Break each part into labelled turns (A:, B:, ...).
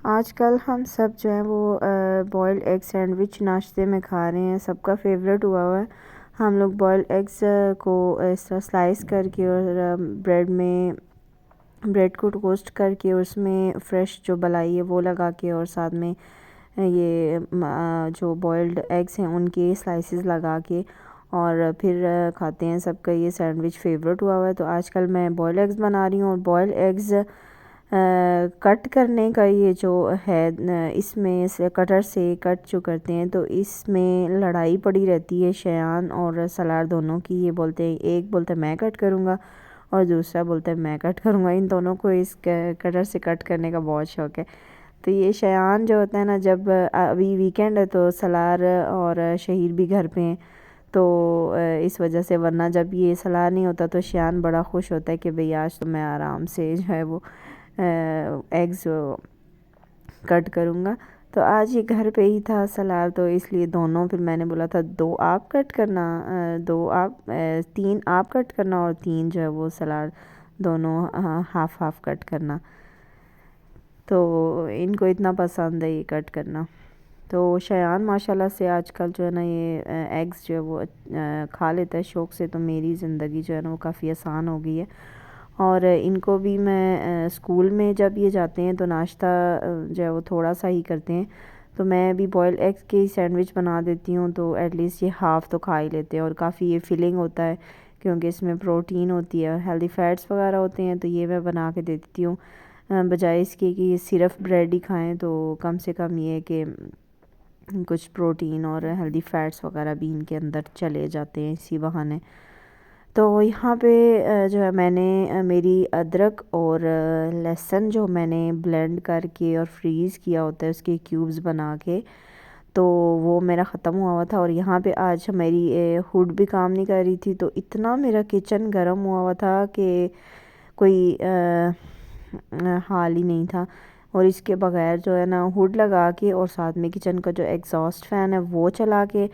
A: آج کل ہم سب جو ہیں وہ بوائلڈ ایگ سینڈوچ ناشتے میں کھا رہے ہیں، سب کا فیوریٹ ہوا ہے۔ ہم لوگ بوائلڈ ایگز کو اس طرح سلائس کر کے اور بریڈ کو ٹوسٹ کر کے اس میں فریش جو بلائی ہے وہ لگا کے اور ساتھ میں یہ جو بوائلڈ ایگز ہیں ان کے سلائسز لگا کے اور پھر کھاتے ہیں۔ سب کا یہ سینڈوچ فیوریٹ ہوا ہے، تو آج کل میں بوائلڈ ایگز بنا رہی ہوں۔ اور بوائلڈ ایگز کٹ کرنے کا یہ جو ہے، اس میں کٹر سے کٹ جو کرتے ہیں تو اس میں لڑائی پڑی رہتی ہے شایان اور سلار دونوں کی۔ یہ بولتے ہیں، ایک بولتا ہے میں کٹ کروں گا اور دوسرا بولتا ہے میں کٹ کروں گا۔ ان دونوں کو اس کٹر سے کٹ کرنے کا بہت شوق ہے۔ تو یہ شایان جو ہوتا ہے نا، جب ابھی ویکینڈ ہے تو سلار اور شہیر بھی گھر پہ ہیں، تو اس وجہ سے، ورنہ جب یہ سلار نہیں ہوتا تو شایان بڑا خوش ہوتا ہے کہ بھئی آج تو میں آرام سے جو ہے وہ ایگز کٹ کروں گا۔ تو آج یہ گھر پہ ہی تھا سلار، تو اس لیے دونوں، پھر میں نے بولا تھا دو آپ کٹ کرنا، تین آپ کٹ کرنا اور تین جو ہے وہ سلار دونوں ہاف ہاف کٹ کرنا۔ تو ان کو اتنا پسند ہے یہ کٹ کرنا۔ تو شایان ماشاءاللہ سے آج کل جو ہے نا یہ ایگز جو ہے وہ کھا لیتا ہے شوق سے، تو میری زندگی جو ہے نا وہ کافی آسان ہو گئی ہے۔ اور ان کو بھی میں اسکول میں جب یہ جاتے ہیں تو ناشتہ جو ہے وہ تھوڑا سا ہی کرتے ہیں، تو میں بھی بوائلڈ ایگز کی سینڈوچ بنا دیتی ہوں، تو ایٹ لیسٹ یہ ہاف تو کھا ہی لیتے ہیں اور کافی یہ فلنگ ہوتا ہے کیونکہ اس میں پروٹین ہوتی ہے اور ہیلدی فیٹس وغیرہ ہوتے ہیں، تو یہ میں بنا کے دے دیتی ہوں، بجائے اس کے کہ یہ صرف بریڈ ہی کھائیں، تو کم سے کم یہ کہ کچھ پروٹین اور ہیلدی فیٹس وغیرہ بھی ان کے اندر چلے جاتے ہیں اسی بہانے۔ تو یہاں پہ جو ہے میں نے میری ادرک اور لہسن جو میں نے بلینڈ کر کے اور فریز کیا ہوتا ہے اس کے کیوبز بنا کے، تو وہ میرا ختم ہوا تھا۔ اور یہاں پہ آج میری ہوڈ بھی کام نہیں کر رہی تھی، تو اتنا میرا کچن گرم ہوا تھا کہ کوئی حال ہی نہیں تھا۔ اور اس کے بغیر جو ہے نا ہوڈ لگا کے اور ساتھ میں کچن کا جو ایگزاسٹ فین ہے وہ چلا کے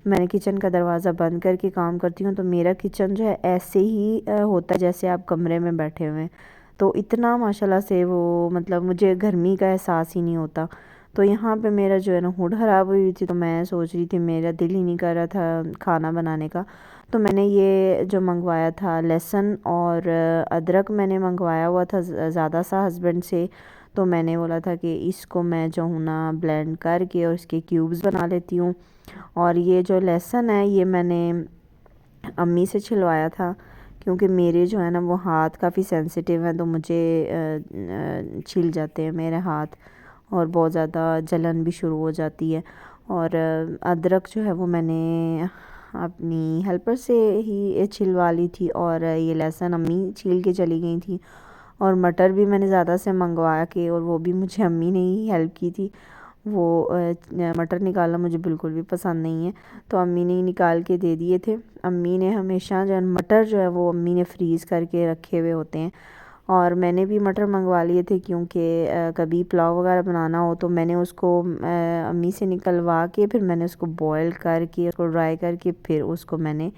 A: میں نے کچن کا دروازہ بند کر کے کام کرتی ہوں، تو میرا کچن جو ہے ایسے ہی ہوتا ہے جیسے آپ کمرے میں بیٹھے ہوئے ہیں، تو اتنا ماشاءاللہ سے وہ مطلب مجھے گرمی کا احساس ہی نہیں ہوتا۔ تو یہاں پہ میرا جو ہے نا ہوڈ خراب ہوئی تھی، تو میں سوچ رہی تھی، میرا دل ہی نہیں کر رہا تھا کھانا بنانے کا، تو میں نے یہ جو منگوایا تھا لہسن اور ادرک میں نے منگوایا ہوا تھا زیادہ سا ہسبینڈ سے، تو میں نے بولا تھا کہ اس کو میں جو ہوں نا بلینڈ کر کے اور اس کے کیوبز بنا لیتی ہوں۔ اور یہ جو لہسن ہے یہ میں نے امی سے چھلوایا تھا، کیونکہ میرے جو ہے نا وہ ہاتھ کافی سینسیٹیو ہیں، تو مجھے چھل جاتے ہیں میرے ہاتھ اور بہت زیادہ جلن بھی شروع ہو جاتی ہے۔ اور ادرک جو ہے وہ میں نے اپنی ہیلپر سے ہی چھلوا لی تھی، اور یہ لہسن امی چھیل کے چلی گئی تھی۔ اور مٹر بھی میں نے زیادہ سے منگوایا کہ، اور وہ بھی مجھے امی نے ہی ہیلپ کی تھی۔ وہ مٹر نکالنا مجھے بالکل بھی پسند نہیں ہے، تو امی نے ہی نکال کے دے دیے تھے۔ امی نے ہمیشہ جو مٹر جو ہے وہ امی نے فریز کر کے رکھے ہوئے ہوتے ہیں، اور میں نے بھی مٹر منگوا لیے تھے کیونکہ کبھی پلاؤ وغیرہ بنانا ہو تو میں نے اس کو امی سے نکلوا کے پھر میں نے اس کو بوائل کر کے، اس کو ڈرائی کر کے پھر اس کو میں نے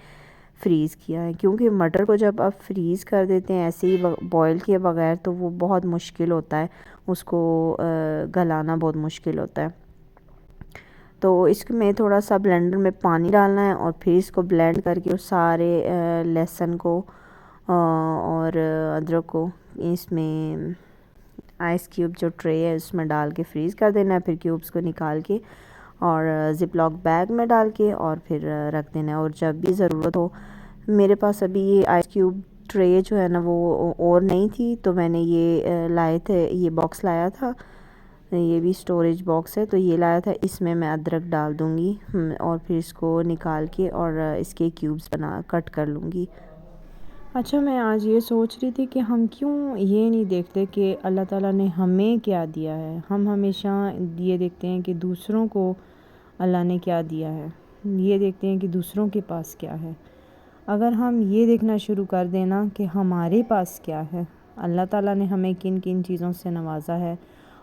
A: فریز کیا ہے، کیونکہ مٹر کو جب آپ فریز کر دیتے ہیں ایسے ہی بوائل کیے بغیر تو وہ بہت مشکل ہوتا ہے، اس کو گلانا بہت مشکل ہوتا ہے۔ تو اس میں تھوڑا سا بلینڈر میں پانی ڈالنا ہے اور پھر اس کو بلینڈ کر کے سارے لہسن کو اور ادرک کو اس میں آئس کیوب جو ٹرے ہے اس میں ڈال کے فریز کر دینا ہے، پھر کیوبز کو نکال کے اور زپ لاک بیگ میں ڈال کے اور پھر رکھ دینا ہے۔ اور جب بھی ضرورت ہو، میرے پاس ابھی یہ آئس کیوب ٹرے جو ہے نا وہ اور نہیں تھی، تو میں نے یہ لائے تھے، یہ باکس لایا تھا، یہ بھی سٹوریج باکس ہے، تو یہ لایا تھا، اس میں میں ادرک ڈال دوں گی اور پھر اس کو نکال کے اور اس کے کیوبز کٹ کر لوں گی۔ اچھا، میں آج یہ سوچ رہی تھی کہ ہم کیوں یہ نہیں دیکھتے کہ اللہ تعالیٰ نے ہمیں کیا دیا ہے۔ ہم ہمیشہ یہ دیکھتے ہیں کہ دوسروں کو اللہ نے کیا دیا ہے، یہ دیکھتے ہیں کہ دوسروں کے پاس کیا ہے۔ اگر ہم یہ دیکھنا شروع کر دینا کہ ہمارے پاس کیا ہے، اللہ تعالیٰ نے ہمیں کن کن چیزوں سے نوازا ہے،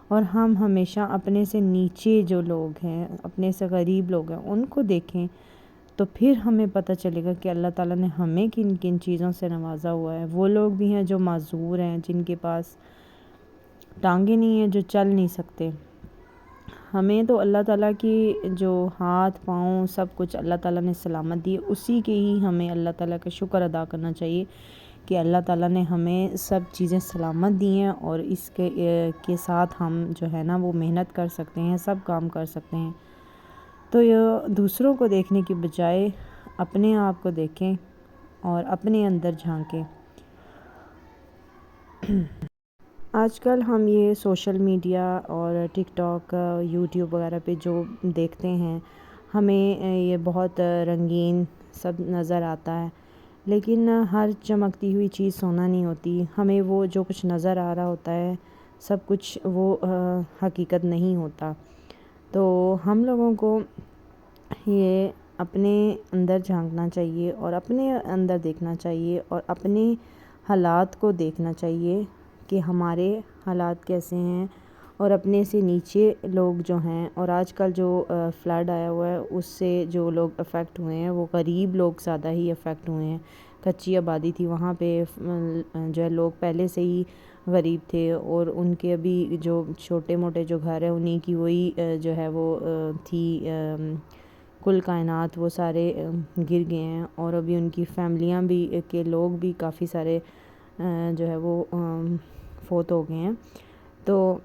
A: اور ہم ہمیشہ اپنے سے نیچے جو لوگ ہیں، اپنے سے غریب لوگ ہیں، ان کو دیکھیں، تو پھر ہمیں پتہ چلے گا کہ اللہ تعالیٰ نے ہمیں کن کن چیزوں سے نوازا ہوا ہے۔ وہ لوگ بھی ہیں جو معذور ہیں، جن کے پاس ٹانگیں نہیں ہیں جو چل نہیں سکتے. ہمیں تو اللہ تعالیٰ کی جو ہاتھ پاؤں سب کچھ اللہ تعالیٰ نے سلامت دی، اسی کے ہی ہمیں اللہ تعالیٰ کا شکر ادا کرنا چاہیے کہ اللہ تعالیٰ نے ہمیں سب چیزیں سلامت دی ہیں، اور اس کے ساتھ ہم جو ہے نا وہ محنت کر سکتے ہیں، سب کام کر سکتے ہیں. تو یہ دوسروں کو دیکھنے کی بجائے اپنے آپ کو دیکھیں اور اپنے اندر جھانکیں. آج کل ہم یہ سوشل میڈیا اور ٹک ٹاک، یوٹیوب وغیرہ پہ جو دیکھتے ہیں، ہمیں یہ بہت رنگین سب نظر آتا ہے، لیکن ہر چمکتی ہوئی چیز سونا نہیں ہوتی. ہمیں وہ جو کچھ نظر آ رہا ہوتا ہے سب کچھ وہ حقیقت نہیں ہوتا. تو ہم لوگوں کو یہ اپنے اندر جھانکنا چاہیے اور اپنے اندر دیکھنا چاہیے اور اپنے حالات کو دیکھنا چاہیے کہ ہمارے حالات کیسے ہیں، اور اپنے سے نیچے لوگ جو ہیں. اور آج کل جو فلڈ آیا ہوا ہے اس سے جو لوگ افیکٹ ہوئے ہیں وہ غریب لوگ زیادہ ہی افیکٹ ہوئے ہیں. کچی آبادی تھی وہاں پہ جو ہے لوگ پہلے سے ہی غریب تھے، اور ان کے ابھی جو چھوٹے موٹے جو گھر ہیں انہیں کی وہی جو ہے وہ تھی کل کائنات، وہ سارے گر گئے ہیں. اور ابھی ان کی فیملیاں بھی کے لوگ بھی کافی سارے جو ہے وہ فوت ہو گئے ہیں. تو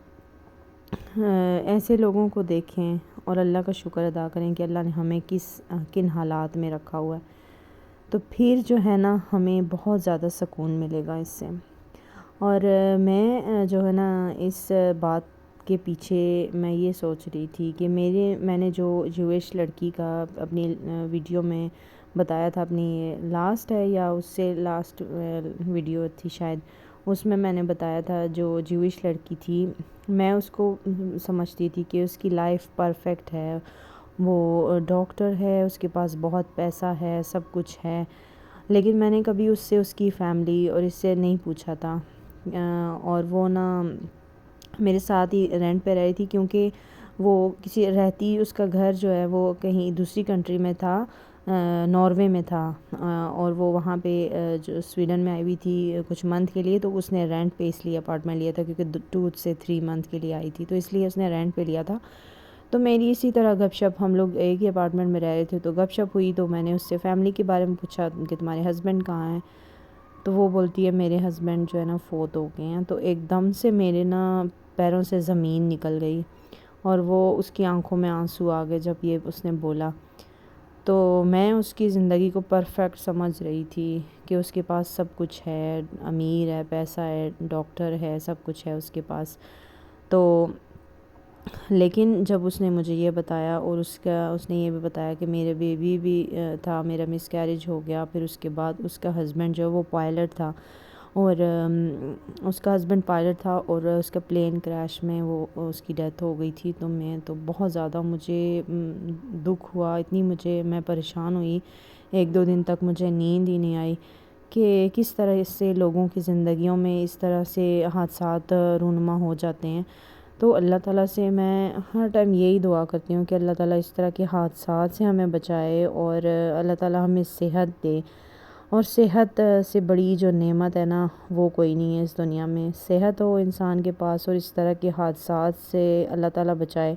A: ایسے لوگوں کو دیکھیں اور اللہ کا شکر ادا کریں کہ اللہ نے ہمیں کن حالات میں رکھا ہوا ہے. تو پھر جو ہے نا ہمیں بہت زیادہ سکون ملے گا اس سے. اور میں جو ہے نا اس بات کے پیچھے میں یہ سوچ رہی تھی کہ میں نے جو جویش لڑکی کا اپنی ویڈیو میں بتایا تھا، اپنی لاسٹ ہے یا اس سے لاسٹ ویڈیو تھی شاید، اس میں نے بتایا تھا جو جویش لڑکی تھی، میں اس کو سمجھتی تھی کہ اس کی لائف پرفیکٹ ہے، وہ ڈاکٹر ہے، اس کے پاس بہت پیسہ ہے، سب کچھ ہے. لیکن میں نے کبھی اس سے اس کی فیملی اور اس سے نہیں پوچھا تھا. اور وہ نا میرے ساتھ ہی رینٹ پہ رہی تھی، کیونکہ وہ رہتی اس کا گھر جو ہے وہ کہیں دوسری کنٹری میں تھا، ناروے میں تھا. اور وہ وہاں پہ جو سویڈن میں آئی ہوئی تھی کچھ منتھ کے لیے، تو اس نے رینٹ پہ اس لیے اپارٹمنٹ لیا تھا کیونکہ 2 سے 3 منتھ کے لیے آئی تھی، تو اس لیے اس نے رینٹ پہ لیا تھا. تو میری اسی طرح گپ شپ، ہم لوگ ایک ہی اپارٹمنٹ میں رہ رہے تھے، تو گپ شپ ہوئی. تو میں نے اس سے فیملی کے بارے میں پوچھا کہ تمہارے ہسبینڈ کہاں ہیں، تو وہ بولتی ہے میرے ہسبینڈ جو ہے نا فوت ہو گئے ہیں. تو ایک دم سے میرے نا پیروں سے زمین نکل گئی، اور وہ اس کی آنکھوں میں آنسو آ گئے جب یہ اس نے بولا. تو میں اس کی زندگی کو پرفیکٹ سمجھ رہی تھی کہ اس کے پاس سب کچھ ہے، امیر ہے، پیسہ ہے، ڈاکٹر ہے، سب کچھ ہے اس کے پاس. تو لیکن جب اس نے مجھے یہ بتایا، اور اس نے یہ بھی بتایا کہ میرے بیبی بھی تھا، میرا مس کیریج ہو گیا، پھر اس کے بعد اس کا ہسبینڈ جو ہے وہ پائلٹ تھا، اور اس کا ہسبینڈ پائلٹ تھا اور اس کا پلین کریش میں وہ اس کی ڈیتھ ہو گئی تھی. تو میں تو بہت زیادہ مجھے دکھ ہوا، میں پریشان ہوئی. 1-2 دن تک مجھے نیند ہی نہیں آئی کہ کس طرح سے لوگوں کی زندگیوں میں اس طرح سے حادثات رونما ہو جاتے ہیں. تو اللہ تعالیٰ سے میں ہر ٹائم یہی دعا کرتی ہوں کہ اللہ تعالیٰ اس طرح کے حادثات سے ہمیں بچائے، اور اللہ تعالیٰ ہمیں صحت دے. اور صحت سے بڑی جو نعمت ہے نا وہ کوئی نہیں ہے اس دنیا میں. صحت ہو انسان کے پاس اور اس طرح کے حادثات سے اللہ تعالیٰ بچائے،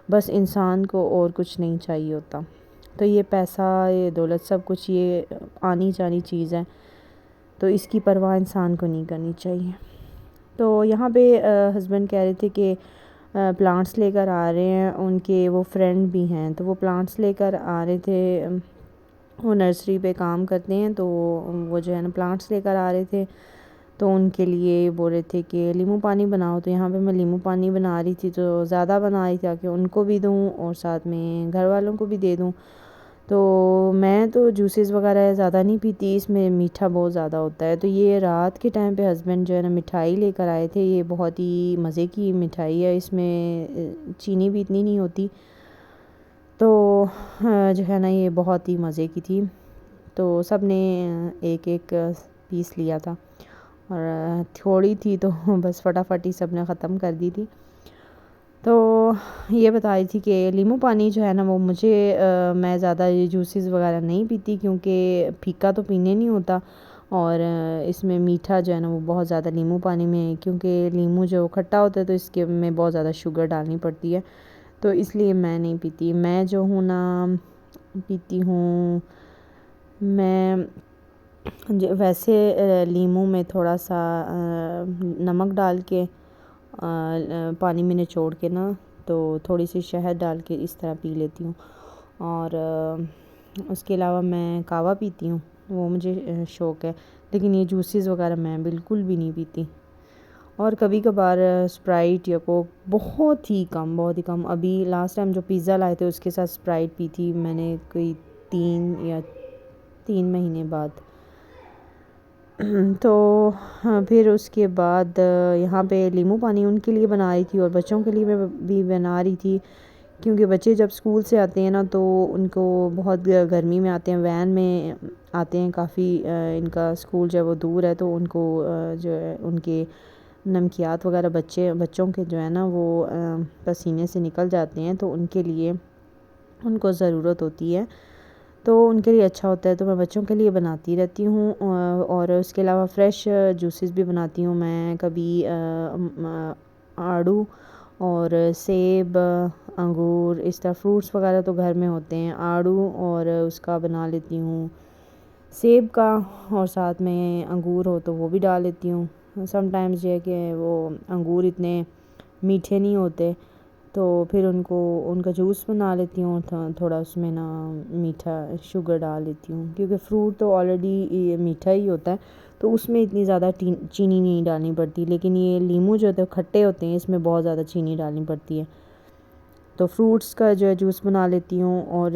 A: بس انسان کو اور کچھ نہیں چاہیے ہوتا. تو یہ پیسہ، یہ دولت، سب کچھ یہ آنی جانی چیز ہے، تو اس کی پرواہ انسان کو نہیں کرنی چاہیے. تو یہاں پہ ہسبینڈ کہہ رہے تھے کہ پلانٹس لے کر آ رہے ہیں، ان کے وہ فرینڈ بھی ہیں، تو وہ پلانٹس لے کر آ رہے تھے. وہ نرسری پہ کام کرتے ہیں، تو وہ جو ہے نا پلانٹس لے کر آ رہے تھے. تو ان کے لیے بول رہے تھے کہ لیمو پانی بناؤ. تو یہاں پہ میں لیمو پانی بنا رہی تھی، تو زیادہ بنا رہی تھی تاکہ ان کو بھی دوں اور ساتھ میں گھر والوں کو بھی دے دوں. تو میں تو جوسز وغیرہ زیادہ نہیں پیتی، اس میں میٹھا بہت زیادہ ہوتا ہے. تو یہ رات کے ٹائم پہ ہسبینڈ جو ہے نا مٹھائی لے کر آئے تھے. یہ بہت ہی مزے کی مٹھائی ہے، اس میں چینی بھی اتنی نہیں ہوتی. تو جو ہے نا یہ بہت ہی مزے کی تھی. تو سب نے ایک ایک پیس لیا تھا، اور تھوڑی تھی تو بس فٹافٹ ہی سب نے ختم کر دی تھی. تو یہ بتائی تھی کہ لیمو پانی جو ہے نا وہ میں زیادہ یہ جوسز وغیرہ نہیں پیتی، کیونکہ پھیکا تو پینے نہیں ہوتا، اور اس میں میٹھا جو ہے نا وہ بہت زیادہ لیمو پانی میں ہے، کیونکہ لیمو جو کھٹا ہوتا ہے تو اس کے میں بہت زیادہ شوگر ڈالنی پڑتی ہے، تو اس لیے میں نہیں پیتی۔ میں جو ہوں نا پیتی ہوں میں ویسے لیمو میں تھوڑا سا نمک ڈال کے پانی میں نچوڑ کے نا تو تھوڑی سی شہد ڈال کے اس طرح پی لیتی ہوں، اور اس کے علاوہ میں کہوہ پیتی ہوں، وہ مجھے شوق ہے، لیکن یہ جوسز وغیرہ میں بالکل بھی نہیں پیتی۔ اور کبھی کبھار اسپرائٹ یا کوک، بہت ہی کم۔ ابھی لاسٹ ٹائم جو پیزا لائے تھے اس کے ساتھ اسپرائٹ پی تھی میں نے، کوئی 3 مہینے بعد۔ تو پھر اس کے بعد یہاں پہ لیمو پانی ان کے لیے بنا رہی تھی اور بچوں کے لیے میں بھی بنا رہی تھی، کیونکہ بچے جب اسکول سے آتے ہیں نا تو ان کو بہت گرمی میں آتے ہیں، وین میں آتے ہیں، کافی ان کا اسکول جو ہے وہ دور ہے، تو ان کو جو ہے ان کے نمکیات وغیرہ بچوں کے جو ہے نا وہ پسینے سے نکل جاتے ہیں، تو ان کے لیے ان کو ضرورت ہوتی ہے، تو ان کے لیے اچھا ہوتا ہے، تو میں بچوں کے لیے بناتی رہتی ہوں۔ اور اس کے علاوہ فریش جوسز بھی بناتی ہوں میں، کبھی آڑو اور سیب، انگور، اس طرح فروٹس وغیرہ تو گھر میں ہوتے ہیں، آڑو اور اس کا بنا لیتی ہوں سیب کا، اور ساتھ میں انگور ہو تو وہ بھی ڈال لیتی ہوں۔ سم ٹائمز یہ ہے کہ وہ انگور اتنے میٹھے نہیں ہوتے تو پھر ان کا جوس بنا لیتی ہوں، تھوڑا اس میں نا میٹھا شوگر ڈال لیتی ہوں، کیونکہ فروٹ تو آلریڈی میٹھا ہی ہوتا ہے تو اس میں اتنی زیادہ چینی نہیں ڈالنی پڑتی، لیکن یہ لیمو جو ہوتے ہیں کھٹے ہوتے ہیں، اس میں بہت زیادہ چینی ڈالنی پڑتی ہے، تو فروٹس کا جو ہے جوس بنا لیتی ہوں۔ اور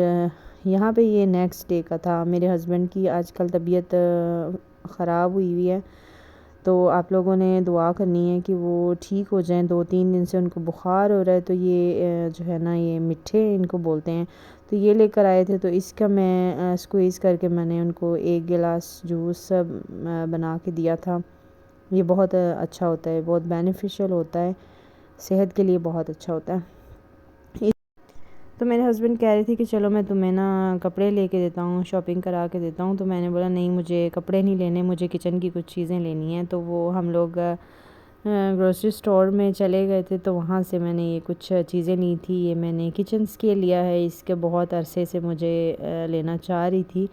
A: یہاں پہ یہ نیکسٹ ڈے کا تھا، میرے ہسبینڈ کی آج کل طبیعت خراب ہوئی ہے، تو آپ لوگوں نے دعا کرنی ہے کہ وہ ٹھیک ہو جائیں، 2-3 دن سے ان کو بخار ہو رہا ہے، تو یہ جو ہے نا یہ مٹھے ان کو بولتے ہیں، تو یہ لے کر آئے تھے، تو اس کا میں سکویز کر کے میں نے ان کو 1 گلاس جوس بنا کے دیا تھا۔ یہ بہت اچھا ہوتا ہے، بہت بینیفیشل ہوتا ہے، صحت کے لیے بہت اچھا ہوتا ہے۔ تو میرے ہسبینڈ کہہ رہے تھے کہ چلو میں تمہیں نا کپڑے لے کے دیتا ہوں، شاپنگ کرا کے دیتا ہوں، تو میں نے بولا نہیں، مجھے کپڑے نہیں لینے، مجھے کچن کی کچھ چیزیں لینی ہیں، تو وہ ہم لوگ گروسری سٹور میں چلے گئے تھے، تو وہاں سے میں نے یہ کچھ چیزیں لی تھی، یہ میں نے کچنس کے لیا ہے، اس کے بہت عرصے سے مجھے لینا چاہ رہی تھی،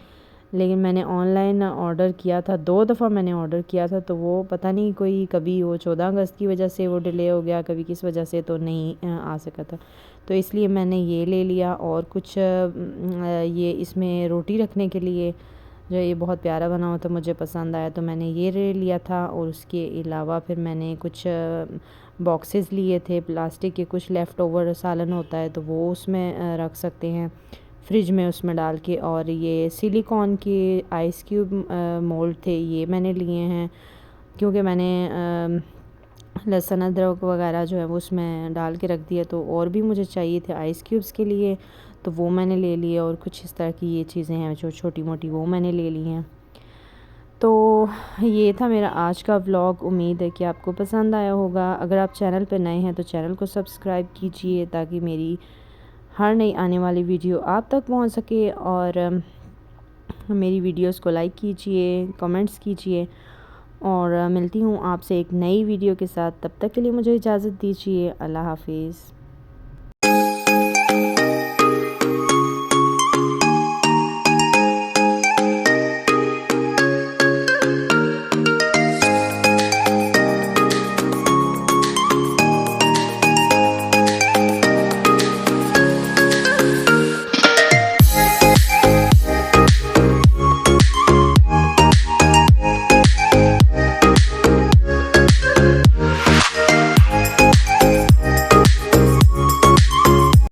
A: لیکن میں نے آن لائن آرڈر کیا تھا، 2 دفعہ میں نے آرڈر کیا تھا، تو وہ پتہ نہیں کوئی کبھی وہ 14 اگست کی وجہ سے وہ ڈیلے ہو گیا، کبھی کس وجہ سے تو نہیں آ سکا تھا، تو اس لیے میں نے یہ لے لیا، اور کچھ یہ اس میں روٹی رکھنے کے لیے جو یہ بہت پیارا بنا ہوا تو مجھے پسند آیا، تو میں نے یہ لے لیا تھا، اور اس کے علاوہ پھر میں نے کچھ باکسز لیے تھے پلاسٹک کے، کچھ لیفٹ اوور سالن ہوتا ہے تو وہ اس میں رکھ سکتے ہیں فریج میں اس میں ڈال کے، اور یہ سلیکون کے آئس کیوب مولڈ تھے، یہ میں نے لیے ہیں، کیونکہ میں نے لہسن ادرک وغیرہ جو ہے وہ اس میں ڈال کے رکھ دیا، تو اور بھی مجھے چاہیے تھے آئس کیوبس کے لیے، تو وہ میں نے لے لیے، اور کچھ اس طرح کی یہ چیزیں ہیں جو چھوٹی موٹی وہ میں نے لے لی ہیں۔ تو یہ تھا میرا آج کا ولاگ، امید ہے کہ آپ کو پسند آیا ہوگا۔ اگر آپ چینل پہ نئے ہیں تو چینل کو سبسکرائب کیجئے تاکہ میری ہر نئی آنے والی ویڈیو آپ تک پہنچ سکے، اور میری ویڈیوز کو لائک کیجئے، کمنٹس کیجئے، اور ملتی ہوں آپ سے ایک نئی ویڈیو کے ساتھ، تب تک کے لیے مجھے اجازت دیجیے، اللہ حافظ۔